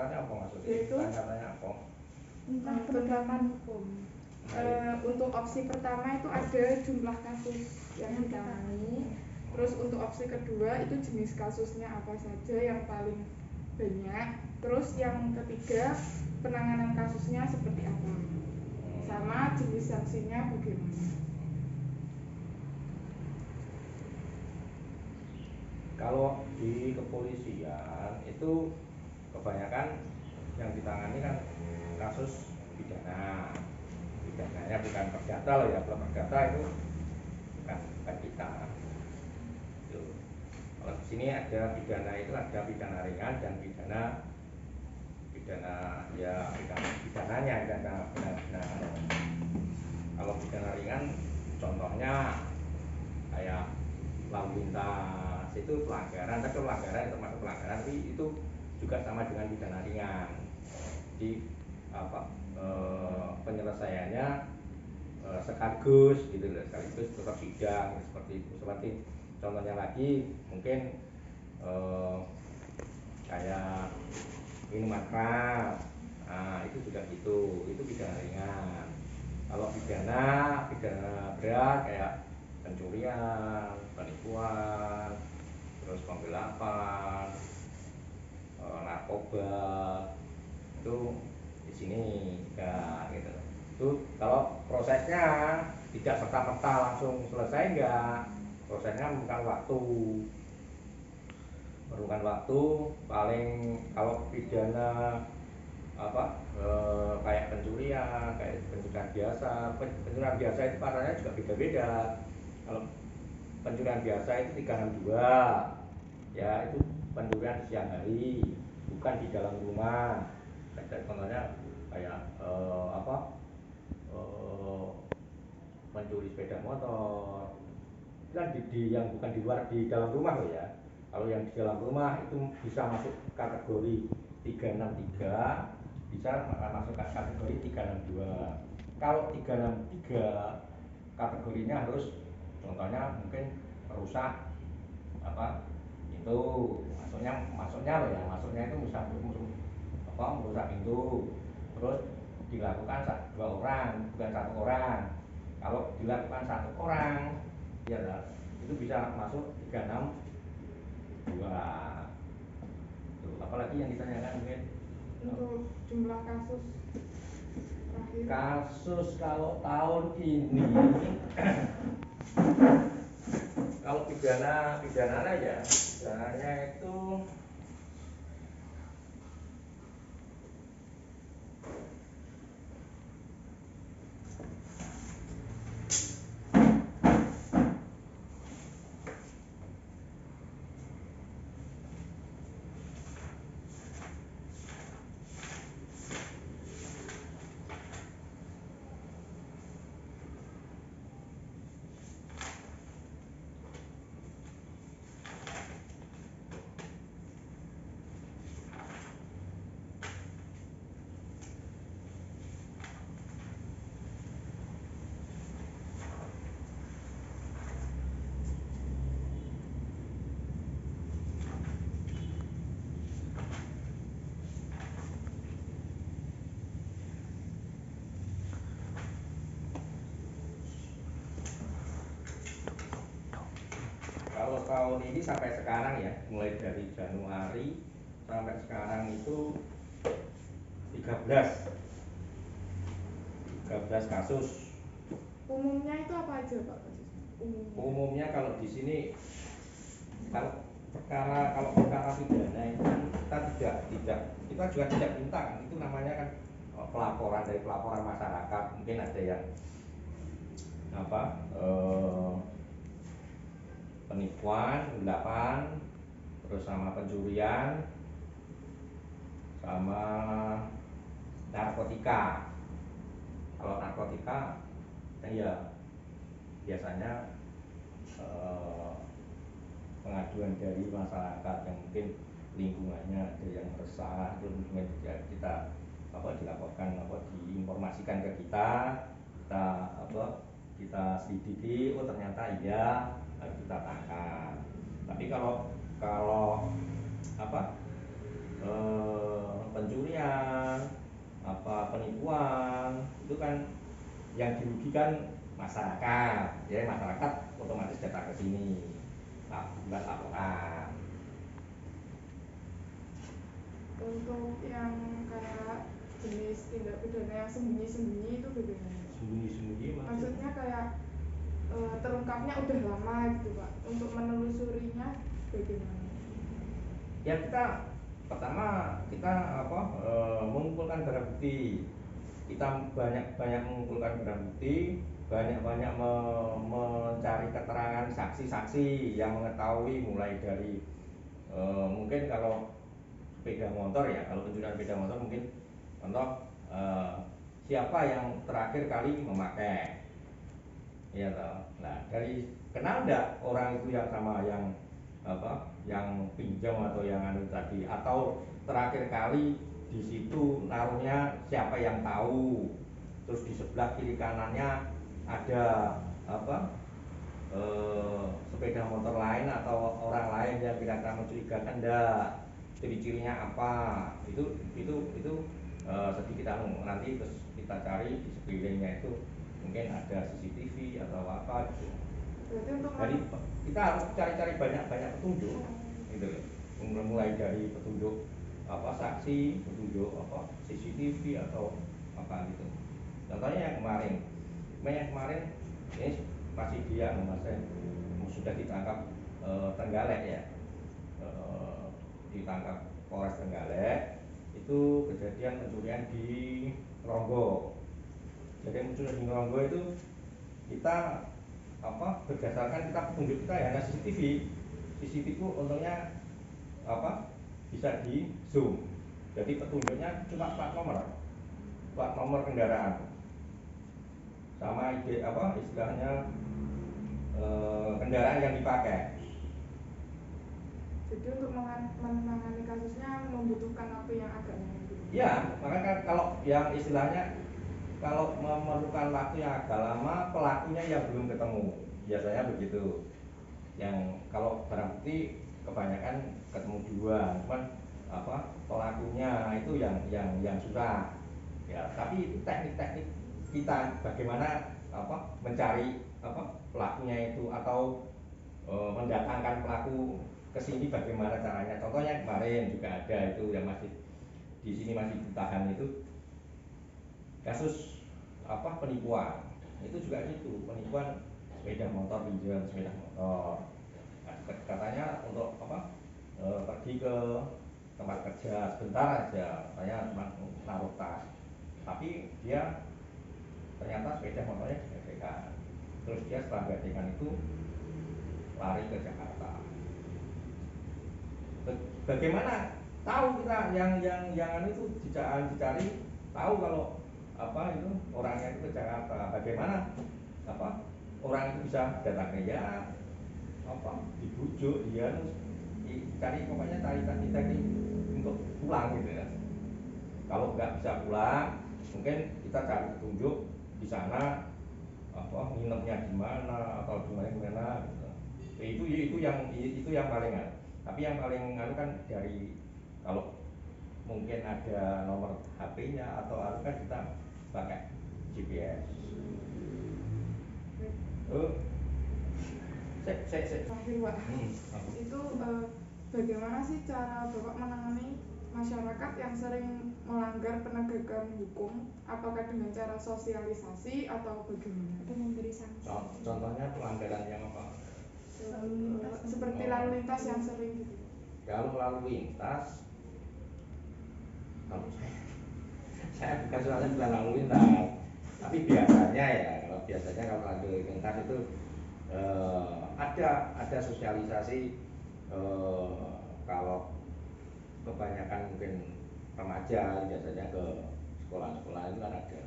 syaratnya apa maksudnya? Yaitu syaratnya apa? tentang penegakan hukum. Untuk opsi pertama itu ada jumlah kasus yang ditangani. Terus untuk opsi kedua itu jenis kasusnya apa saja yang paling banyak. Terus yang ketiga penanganan kasusnya seperti apa, sama jenis sanksinya bagaimana. Kalau di kepolisian itu kebanyakan yang ditangani kan kasus pidana. Pidananya bukan perdata loh ya, kalau perdata itu bukan kita. Kalau di sini ada pidana, itu ada pidana ringan dan pidana ya pidananya benar-benar. Kalau pidana ringan contohnya kayak lalu lintas itu pelanggaran, tapi pelanggaran termasuk pelanggaran, tapi itu juga sama dengan pidana ringan. Jadi penyelesaiannya sekaligus gitu loh, sekaligus tetap sidang seperti itu. Seperti contohnya lagi mungkin kayak minuman keras, nah itu juga gitu, itu pidana ringan. Kalau pidana berat kayak pencurian, penipuan, terus penggelapan, narkoba, itu di sini juga gitu. Itu kalau prosesnya tidak serta-merta langsung selesai, enggak. Prosesnya memerlukan waktu paling. Kalau pidana kayak pencurian, kayak pencurian biasa itu pasalnya juga beda-beda. Kalau pencurian biasa itu 362, ya itu pencurian di siang hari, bukan di dalam rumah. Contohnya kayak mencuri sepeda motor, itu kan yang bukan di dalam rumah loh ya. Kalau yang di dalam rumah itu bisa masuk kategori 363, bisa masuk kategori 362. Kalau 363 kategorinya harus, contohnya mungkin merusak itu masuknya loh ya, masuknya itu merusak pintu, terus dilakukan 2 orang, bukan 1 orang. Kalau dilakukan 1 orang ya itu bisa masuk 362. Apalagi yang ditanyakan mungkin untuk jumlah kasus terakhir. Kasus kalau tahun ini kalau pidananya ya, pidananya itu kalau tahun ini sampai sekarang ya, mulai dari Januari sampai sekarang itu 13 kasus. Umumnya itu apa aja Pak? Umumnya kalau di sini kalau perkara pidana itu kan kita juga tidak minta kan, itu namanya kan pelaporan masyarakat. Mungkin ada yang penipuan, penggelapan, terus sama pencurian, sama narkotika. Kalau narkotika ya biasanya pengaduan dari masyarakat yang mungkin lingkungannya ada yang resah, itu mungkin kita dilaporkan, diinformasikan ke kita selidiki, oh ternyata iya, harus kita tangkap. Tapi kalau pencuri kan yang dirugikan masyarakat, ya masyarakat otomatis datang ke sini, buat laporan. Untuk yang kayak jenis tindak pidana yang sembunyi-sembunyi itu bagaimana? Sembunyi-sembunyi Maksudnya kayak terungkapnya udah lama gitu Pak. Untuk menelusurinya bagaimana? Ya kita pertama kita mengumpulkan barang bukti. Kita banyak mengumpulkan barang bukti, banyak mencari keterangan saksi-saksi yang mengetahui, mulai dari mungkin kalau sepeda motor ya, kalau pencurian sepeda motor mungkin contoh siapa yang terakhir kali memakai, ya toh. Nah dari kenal enggak orang itu yang sama yang pinjam atau yang anu tadi, atau terakhir kali di situ naruhnya siapa yang tahu, terus di sebelah kiri kanannya ada sepeda motor lain atau orang lain yang kira-kira mencurigakan enggak, ciri-cirinya apa, itu sedikit nanti terus kita cari di sekelilingnya itu mungkin ada CCTV atau apa gitu. Jadi kita harus cari-cari banyak petunjuk gitu loh. Mulai dari petunjuk saksi, petunjuk CCTV atau apa gitu. Contohnya yang kemarin ini masih dia sudah ditangkap Trenggalek ya, ditangkap Polres Trenggalek. Itu kejadian pencurian di Ronggo. Jadi pencurian di Ronggo itu kita berdasarkan kita petunjuk kita ya, hanya CCTV itu untungnya bisa di zoom. Jadi petunjuknya cuma plat nomor kendaraan sama istilahnya kendaraan yang dipakai. Jadi untuk menangani kasusnya membutuhkan waktu yang agak lama gitu. Ya, makanya kalau yang istilahnya kalau memerlukan waktu yang agak lama, pelakunya yang belum ketemu, biasanya begitu. Yang kalau barang bukti kebanyakan ketemu duluan, cuman pelakunya itu yang susah. Ya, tapi itu teknik-teknik kita bagaimana mencari pelakunya itu, atau mendatangkan pelaku ke sini bagaimana caranya. Contohnya kemarin juga ada itu yang masih di sini masih ditahan, itu kasus penipuan. Itu juga itu penipuan sepeda motor, pinjam sepeda motor. Nah, katanya untuk pergi ke tempat kerja sebentar aja, saya cuma naruh tas, tapi dia ternyata sepeda motornya digadaikan. Terus dia setelah gadaikan itu lari ke Jakarta. Bagaimana tahu kita yang itu dicari tahu kalau itu orangnya itu ke Jakarta? Bagaimana orang itu bisa datang ke ya dibujuk dia cari, pokoknya cari untuk pulang gitu ya. Kalau nggak bisa pulang, mungkin kita cari petunjuk di sana nginepnya di mana atau di mana gitu. Itu yang paling tapi yang paling kan dari kalau mungkin ada nomor HP-nya atau kan kita pakai GPS. Terakhir Pak, itu bagaimana sih cara Bapak menangani masyarakat yang sering melanggar penegakan hukum? Apakah dengan cara sosialisasi atau bagaimana? Atau memberi sanksi? Contohnya pelanggaran yang apa? Seperti lalu lintas yang sering gitu. Kalau lalu lintas, kalau saya bukan soalnya bukan lalu lintas, tapi biasanya kalau lalu lintas itu ada sosialisasi. Kalau kebanyakan mungkin remaja biasanya ke sekolah-sekolah itu kan ada.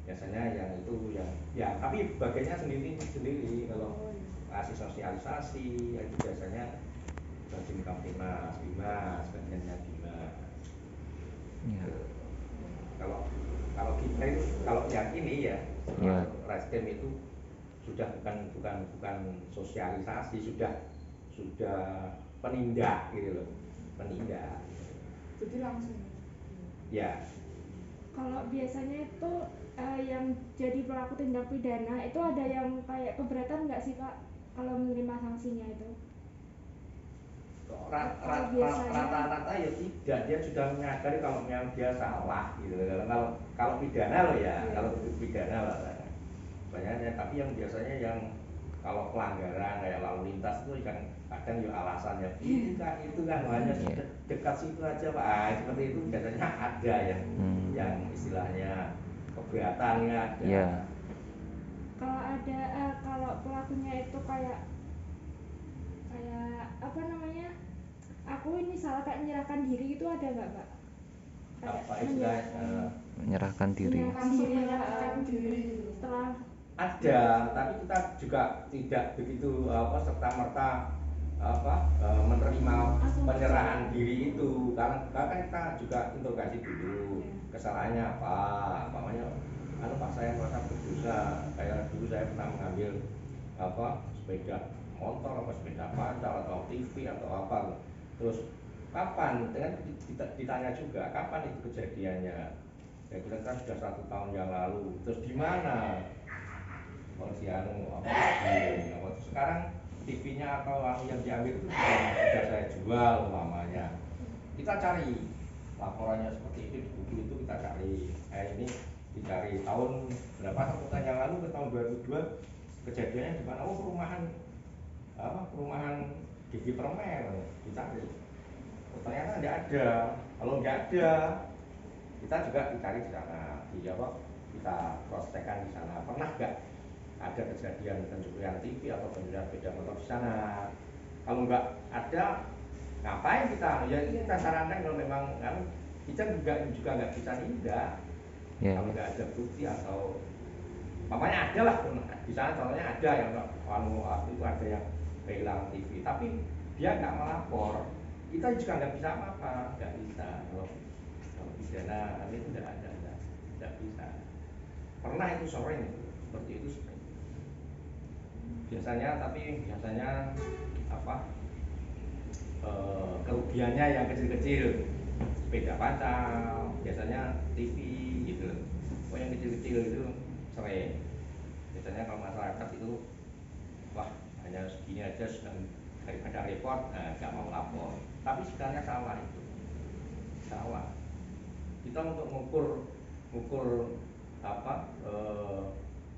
Biasanya yang itu ya tapi bagiannya sendiri kalau kasih sosialisasi itu biasanya bagi Kamtibmas, Bimas, bagiannya Bimas. Ya. Kalau kita itu kalau yang ini ya, Restem itu sudah bukan sosialisasi, sudah penindak gitu loh, penindak. Jadi langsung. Ya, Kalau biasanya itu yang jadi pelaku tindak pidana itu ada yang kayak keberatan nggak sih Pak kalau menerima sanksinya itu? Kalau biasanya Rata-rata ya tidak, dia sudah menyadari kalau memang dia salah gitu. Kalau pidana loh ya, kalau pidana lah banyaknya. Tapi yang biasanya yang kalau pelanggaran kayak lalu lintas itu kan kadang ya alasannya itu kan hanya dekat situ aja Pak. Seperti itu biasanya ada yang istilahnya keberatan ya ada. Kalau ada kalau pelakunya itu kayak apa namanya, aku ini salah kayak menyerahkan diri itu ada nggak Pak? Apa istilahnya menyerahkan diri setelah ada, tapi kita juga tidak begitu serta merta menerima penyerahan diri itu, karena kan kita juga interogasi dulu kesalahannya apa, namanya Pak saya merasa berdosa, kayak dulu saya pernah mengambil sepeda motor atau sepeda pancal atau TV atau apa, terus kapan, dengan ditanya juga kapan itu kejadiannya, ya kita kan sudah 1 tahun yang lalu, terus di mana sekarang TV-nya atau yang diambil itu sudah saya jual umpamanya. Kita cari laporannya seperti itu di buku itu kita cari. Ini dicari tahun berapa, 1 tahun yang lalu ke tahun 2002 kejadiannya di mana? Perumahan Gigi Permel dicari. Ternyata tidak ada. Kalau tidak ada, kita juga dicari di sana. Kita cross check-kan di sana. Pernah nggak ada kejadian pencurian TV atau pencurian sepeda motor di sana? Kalau nggak ada, ngapain kita? Ya kita sarankan kalau memang kita juga nggak bisa tindak. Kalau nggak ada bukti atau makanya ada lah di sana, contohnya ada yang itu ada yang kehilangan TV, tapi dia nggak melapor, kita juga nggak bisa apa-apa, nggak bisa. Kalau pidana itu nggak bisa. Pernah itu sering seperti itu sering. Biasanya kerugiannya yang kecil-kecil, sepeda pancal, biasanya TV gitu. Yang kecil-kecil itu sering. Biasanya kalau masyarakat itu hanya segini aja sudah daripada repot, nggak mau lapor. Tapi sebenarnya salah itu, salah. Kita untuk mengukur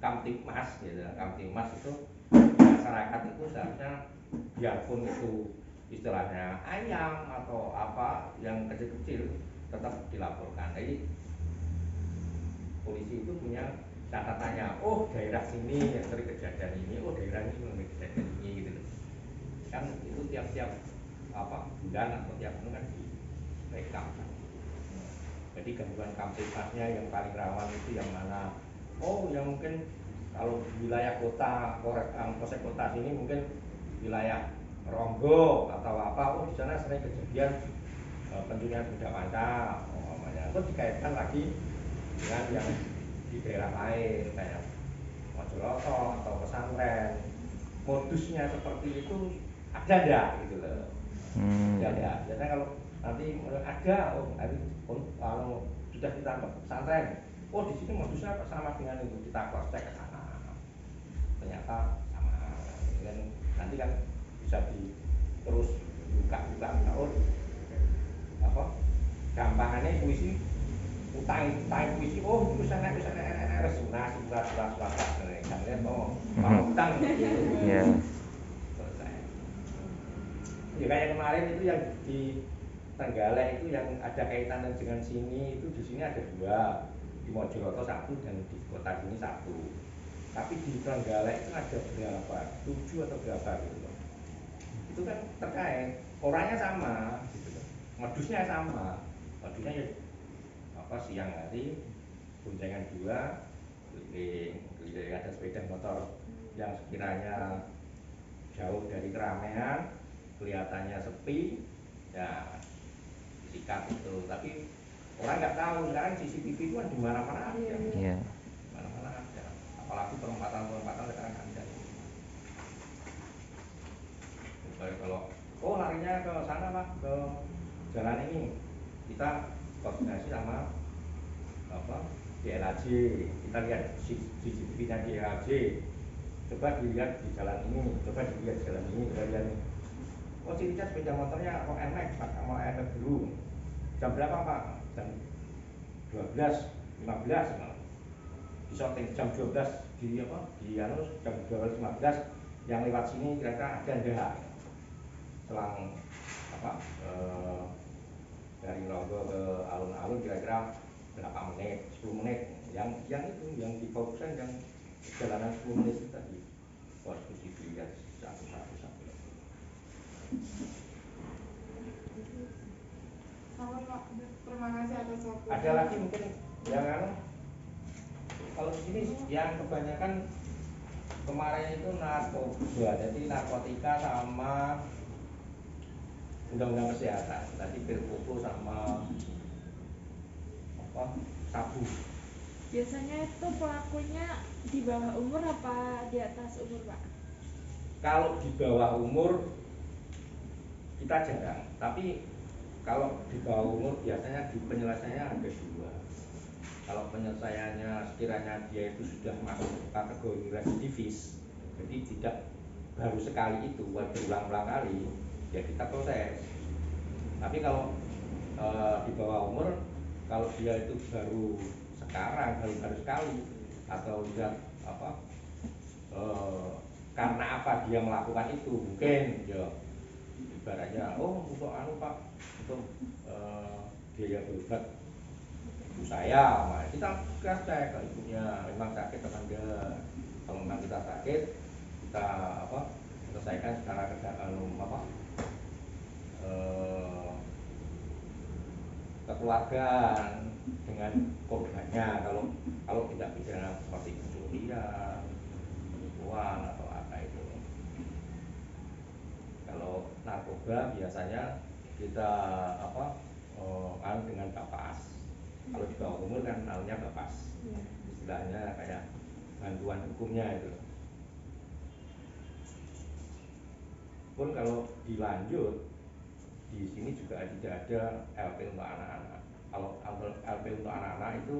kamtipmas gitu, kamtipmas itu masyarakat itu seharusnya biarpun itu istilahnya ayam atau apa yang kecil-kecil tetap dilaporkan. Jadi polisi itu punya catatannya, daerah sini yang sering kejadian ini, daerah ini yang sering kejadian ini gitu. Kan itu tiap-tiap bulan atau tiap bulan kan direkam. Jadi gangguan kamtipmasnya yang paling rawan itu yang mana? Yang mungkin kalau wilayah kota, polsek kota sini mungkin wilayah Ronggo atau apa, di sana sering kejadian pencurian sepeda pancal, itu dikaitkan lagi dengan yang di daerah lain kayak Mojoroto atau pesantren. Modusnya seperti itu ada enggak gitu loh. Ada. Biasanya kalau nanti ada, kalau sudah ditangkap pesantren, di sini modusnya sama dengan itu, kita cross check ke sana. Ternyata sama. Nanti kan bisa terus buka gampangannya puisi utang puisi, itu sana resonasi surat kalian mau utang gitu. Selesai. Ya kayak kemarin itu yang di Trenggalek itu yang ada kaitan dengan sini, itu di sini ada 2, di Mojoroto 1 dan di kota sini 1. Tapi di Trenggalek itu ada berapa? 7 atau berapa gitu loh. Itu kan terkait, orangnya sama gitu loh. Modusnya sama. Modusnya ya siang hari boncengan 2 keliling ada sepeda motor yang sekiranya jauh dari keramaian, kelihatannya sepi, ya disikat itu. Tapi orang nggak tahu sekarang CCTV itu kan di mana-mana ada. Mana-mana ada. Apalagi perempatan sekarang ada. Kalau larinya ke sana Pak, ke jalan ini, kita koordinasi sama DLHJ, kita lihat CCTV-nya DLHJ, coba dilihat di jalan ini, coba dilihat jalan ini, jalan ini. Oh, cirinya sepeda motornya kok NMAX, mau NMAX dulu. Jam berapa Pak? Jam 12, 15 malah. Di shooting jam 12 di jam 12.15 yang lewat sini kira-kira ada enggak? Selang dari Rogo ke alun-alun kira-kira berapa menit, 10 menit. Yang difokuskan yang perjalanan 10 menit itu tadi. Harus dilihat satu-satu. Sama Pak, terima kasih atas waktunya. Ada lagi mungkin yang kalau di sini yang kebanyakan kemarin itu narkoba, jadi narkotika sama undang-undang kesehatan. Tadi pil koko sama sabu. Biasanya itu pelakunya di bawah umur apa di atas umur, Pak? Kalau di bawah umur kita jarang, tapi kalau di bawah umur biasanya di penyelesaiannya ada dua. Kalau penyelesaiannya sekiranya dia itu sudah masuk kategori residivis, jadi tidak baru sekali itu, berulang-ulang kali, ya kita proses. Tapi kalau di bawah umur, kalau dia itu baru sekarang, baru sekali, atau dia karena apa dia melakukan itu, mungkin ya ibaratnya untuk Pak, untuk biaya berobat ibu saya, nah kita cek ke ibunya memang sakit atau enggak. Kalau memang kita sakit, kita selesaikan secara kekeluargaan dengan korbannya. Kalau tidak pidana seperti pencurian, penipuan atau apa itu. Kalau narkoba biasanya kita dengan bapas. Kalau di bawah umur kan namanya bapas. Istilahnya kayak bantuan hukumnya itu. Pun kalau dilanjut di sini juga tidak ada LP untuk anak-anak. Kalau LP untuk anak-anak itu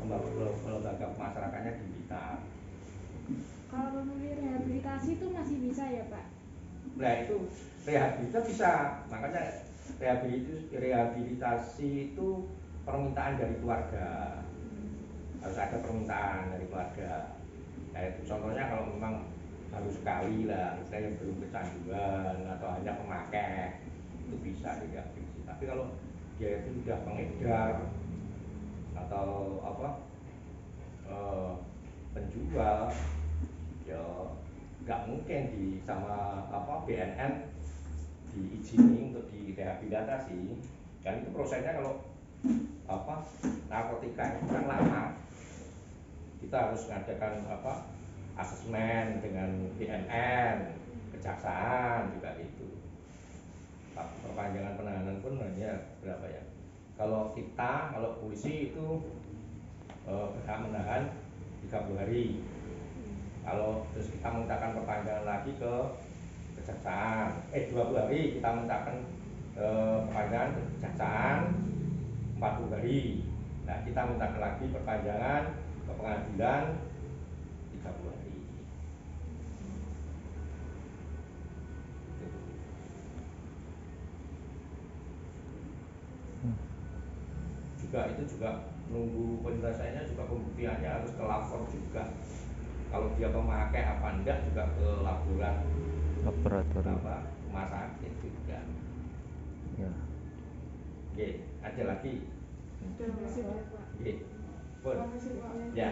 lembaga masyarakatnya di Blitar. Kalau memilih rehabilitasi itu masih bisa ya, Pak? Nah itu rehabilitasi bisa, makanya rehabilitasi itu permintaan dari keluarga, harus ada permintaan dari keluarga. Nah itu contohnya kalau memang baru sekali lah, misalnya belum kecanduan atau hanya pemakai, itu bisa direhabilitasi. Tapi kalau dia itu sudah pengedar atau penjual, ya nggak mungkin sama BNN diizini untuk direhabilitasi. Dan itu prosesnya kalau narkotika itu kan lama. Kita harus mengadakan asesmen dengan BNN, kejaksaan juga itu. Perpanjangan penahanan pun hanya berapa ya? Kalau polisi itu berhak menahan 30 hari. Kalau terus kita mintakan perpanjangan lagi ke kejaksaan, 20 hari kita mintakan perpanjangan ke kejaksaan 40 hari. Nah kita mintakan lagi perpanjangan ke pengadilan 30 hari. Itu juga nunggu penyelesaiannya, juga pembuktiannya harus ke lapor juga. Kalau dia pemakai apa enggak juga ke laboratorium rumah sakit juga. Ya. Oke, ada lagi. Terima kasih Pak. Oke. Ya.